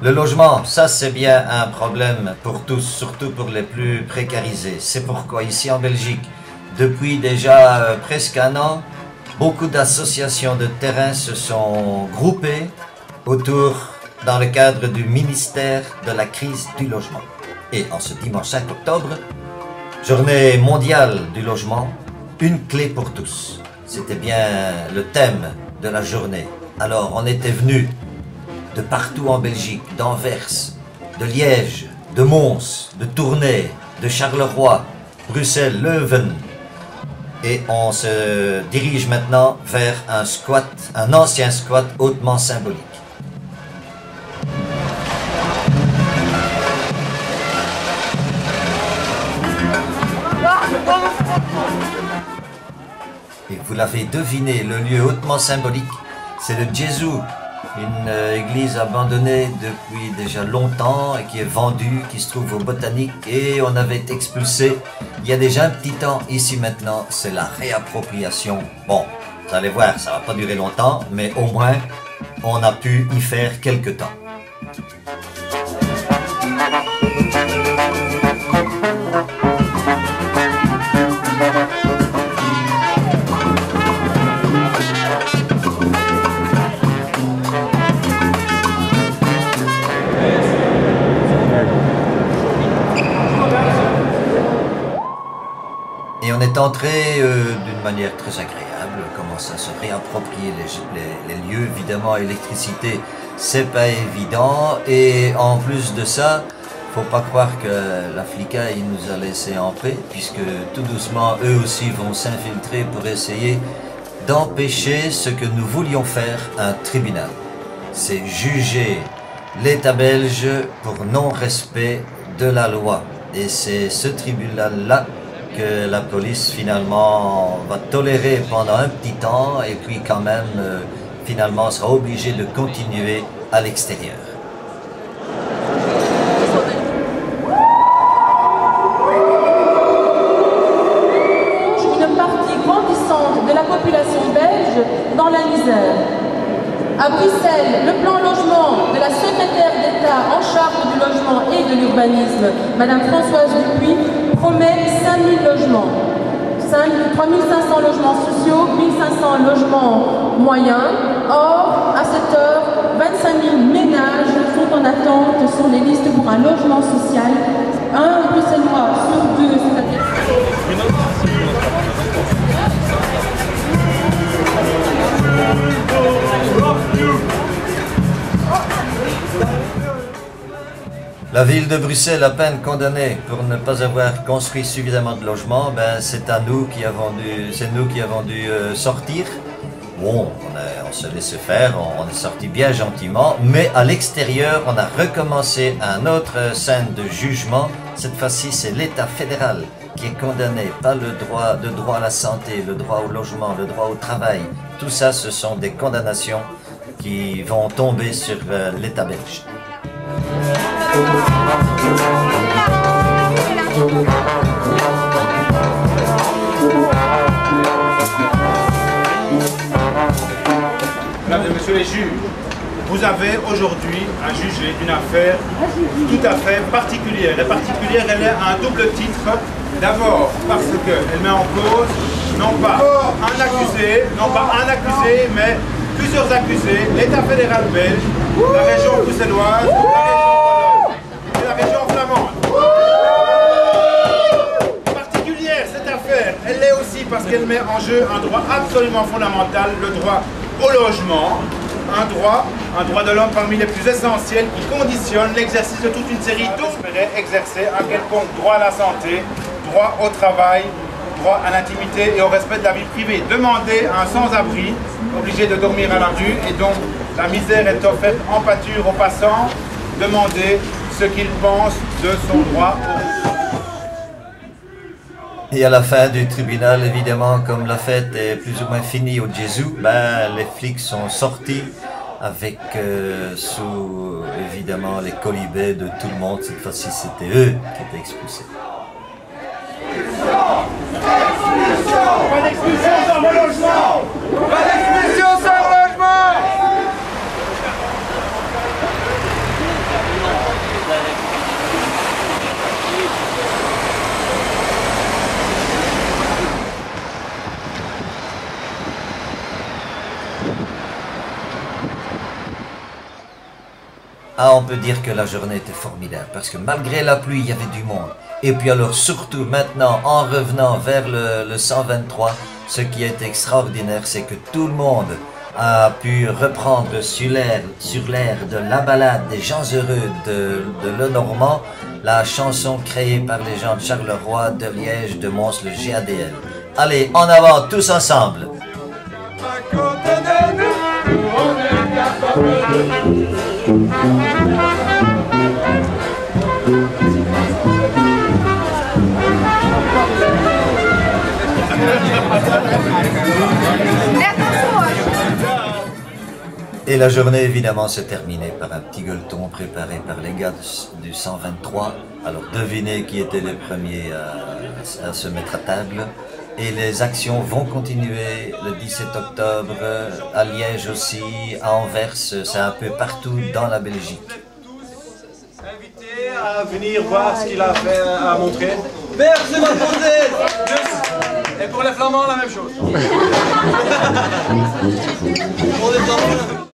Le logement, ça c'est bien un problème pour tous, surtout pour les plus précarisés. C'est pourquoi ici en Belgique, depuis déjà presque un an, beaucoup d'associations de terrain se sont groupées autour, dans le cadre du ministère de la crise du logement. Et en ce dimanche 5 octobre, journée mondiale du logement, une clé pour tous. C'était bien le thème de la journée. Alors on était venus de partout en Belgique, d'Anvers, de Liège, de Mons, de Tournai, de Charleroi, Bruxelles, Leuven. Et on se dirige maintenant vers un squat, un ancien squat hautement symbolique. Et vous l'avez deviné, le lieu hautement symbolique, c'est le Jésus, une église abandonnée depuis déjà longtemps et qui est vendue, qui se trouve au Botanique, et on avait été expulsé il y a déjà un petit temps. Ici maintenant, c'est la réappropriation. Bon, vous allez voir, ça va pas durer longtemps, mais au moins, on a pu y faire quelque temps. Et on est entré d'une manière très agréable, on commence à se réapproprier les lieux. Évidemment, l'électricité, c'est pas évident. Et en plus de ça, faut pas croire que la flicaille nous a laissé en paix, puisque tout doucement, eux aussi vont s'infiltrer pour essayer d'empêcher ce que nous voulions faire, un tribunal. C'est juger l'État belge pour non-respect de la loi. Et c'est ce tribunal-là que la police finalement va tolérer pendant un petit temps et puis quand même finalement sera obligée de continuer à l'extérieur. Une partie grandissante de la population belge dans la misère. À Bruxelles, le plan logement de la secrétaire d'État en charge du logement et de l'urbanisme, Madame Françoise Dupuis, promet 5000 logements. 3500 logements sociaux, 1500 logements moyens. Or, à cette heure, 25 000 ménages sont en attente sur les listes pour un logement social. Un Bruxellois sur deux, c'est-à-dire... La ville de Bruxelles, à peine condamnée pour ne pas avoir construit suffisamment de logements, ben c'est nous qui avons dû sortir. Bon, on se laissait faire, on est sorti bien gentiment, mais à l'extérieur, on a recommencé un autre scène de jugement. Cette fois-ci, c'est l'État fédéral qui est condamné, pas le droit à la santé, le droit au logement, le droit au travail. Tout ça, ce sont des condamnations qui vont tomber sur l'État belge. Mesdames et messieurs les juges, vous avez aujourd'hui à juger une affaire tout à fait particulière. Et particulière, elle a un double titre. D'abord parce qu'elle met en cause non pas un accusé, mais plusieurs accusés, l'État fédéral belge, la région bruxelloise, la région wallonne et la région flamande. Particulière cette affaire, elle l'est aussi parce qu'elle met en jeu un droit absolument fondamental, le droit au logement, un droit de l'homme parmi les plus essentiels qui conditionne l'exercice de toute une série d'autres. Exercer un quelconque droit à la santé, droit au travail, droit à l'intimité et au respect de la vie privée. Demander à un sans-abri, obligé de dormir à la rue et dont la misère est offerte en pâture aux passants, demander ce qu'il pense de son droit au... Et à la fin du tribunal, évidemment, comme la fête est plus ou moins finie au Jésus, ben, les flics sont sortis avec sous évidemment les colibets de tout le monde. Cette fois-ci, c'était eux qui étaient expulsés. Pas d'expulsion sans relogement! Pas d'expulsion sans logement! Ah, on peut dire que la journée était formidable, parce que malgré la pluie, il y avait du monde. Et puis alors, surtout maintenant, en revenant vers le 123, ce qui est extraordinaire, c'est que tout le monde a pu reprendre sur l'air de la balade des gens heureux de Lenormand, la chanson créée par les gens de Charleroi, de Liège, de Mons, le GADL. Allez, en avant, tous ensemble! Et la journée évidemment se terminait par un petit gueuleton préparé par les gars du 123. Alors devinez qui étaient les premiers à se mettre à table. Et les actions vont continuer le 17 octobre, à Liège aussi, à Anvers, c'est un peu partout dans la Belgique. Invité à venir voir ce qu'il a fait à montrer. Merci ma posée. Et pour les Flamands, la même chose.